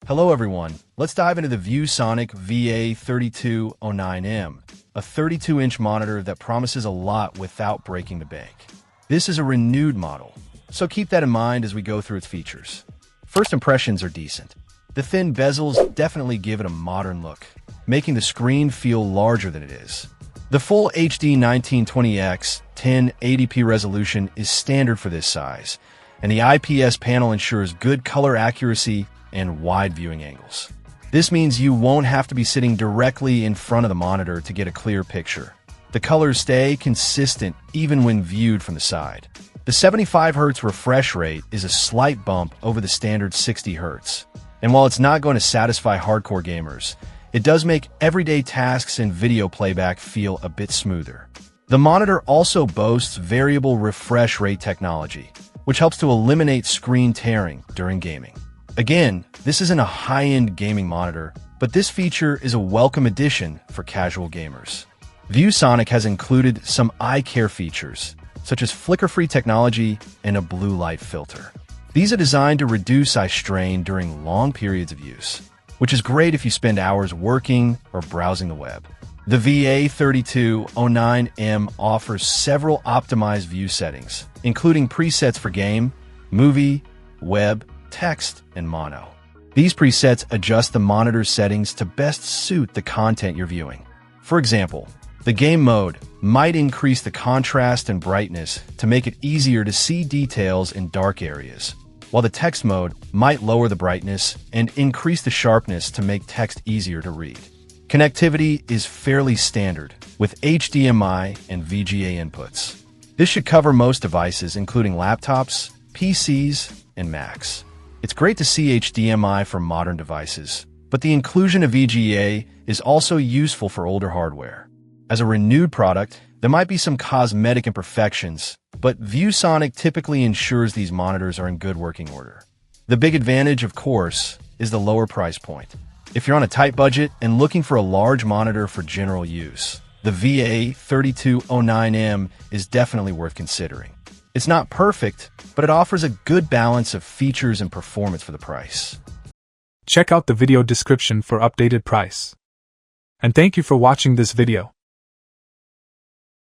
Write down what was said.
Hello everyone, let's dive into the ViewSonic VA3209M, a 32-inch monitor that promises a lot without breaking the bank. This is a renewed model, so keep that in mind as we go through its features. First impressions are decent. The thin bezels definitely give it a modern look, making the screen feel larger than it is. The full HD 1920x 1080p resolution is standard for this size, and the IPS panel ensures good color accuracy and wide viewing angles. This means you won't have to be sitting directly in front of the monitor to get a clear picture. The colors stay consistent even when viewed from the side. The 75Hz refresh rate is a slight bump over the standard 60Hz. And while it's not going to satisfy hardcore gamers, it does make everyday tasks and video playback feel a bit smoother. The monitor also boasts variable refresh rate technology, which helps to eliminate screen tearing during gaming. Again, this isn't a high-end gaming monitor, but this feature is a welcome addition for casual gamers. ViewSonic has included some eye care features, such as flicker-free technology and a blue light filter. These are designed to reduce eye strain during long periods of use, which is great if you spend hours working or browsing the web. The VA3209M offers several optimized view settings, including presets for game, movie, web, text, and mono. These presets adjust the monitor's settings to best suit the content you're viewing. For example, the game mode might increase the contrast and brightness to make it easier to see details in dark areas, while the text mode might lower the brightness and increase the sharpness to make text easier to read. Connectivity is fairly standard, with HDMI and VGA inputs. This should cover most devices, including laptops, PCs, and Macs. It's great to see HDMI for modern devices, but the inclusion of VGA is also useful for older hardware. As a renewed product, there might be some cosmetic imperfections, but ViewSonic typically ensures these monitors are in good working order. The big advantage, of course, is the lower price point. If you're on a tight budget and looking for a large monitor for general use, the VA3209M is definitely worth considering. It's not perfect, but it offers a good balance of features and performance for the price. Check out the video description for updated price. And thank you for watching this video.